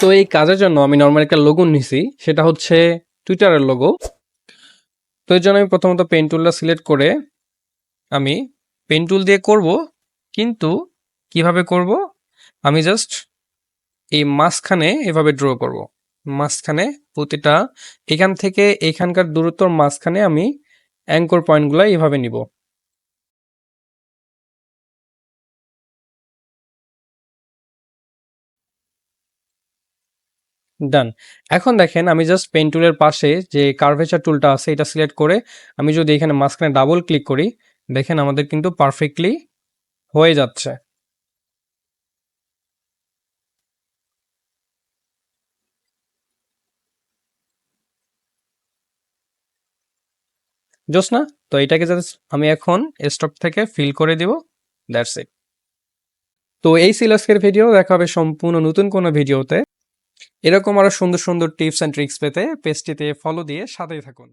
তো এই কাজের জন্য আমি নরমাল একটা লোগো নিছি, সেটা হচ্ছে টুইটারের লোগো। তো এর জন্য আমি প্রথমত পেন টুলটা সিলেক্ট করে আমি পেন টুল দিয়ে করব, কিন্তু কিভাবে করব, আমি জাস্ট এই মাঝখানে এভাবে ড্র করব। মাঝখানে প্রতিটা এখান থেকে এখানকার দূরত্বর মাঝখানে আমি অ্যাঙ্কর পয়েন্টগুলো এভাবে নিব। ডান। এখন দেখেন আমি জাস্ট পেন টুলের পাশে যে কার্ভেচার টুলটা আছে এটা সিলেক্ট করে আমি যদি এখানে মাঝখানে ডাবল ক্লিক করি, দেখেন আমাদের কিন্তু পারফেক্টলি হয়ে যাচ্ছে। জোস না? তো এটাকে জাস্ট আমি এখন স্টপ থেকে ফিল করে দিব। That's it. তো এই ছিল আজকের ভিডিও। দেখা হবে সম্পূর্ণ নতুন কোনো ভিডিওতে। এরকম আরো সুন্দর সুন্দর টিপস অ্যান্ড ট্রিক্স পেতে পেজটিতে ফলো দিয়ে সাথেই থাকুন।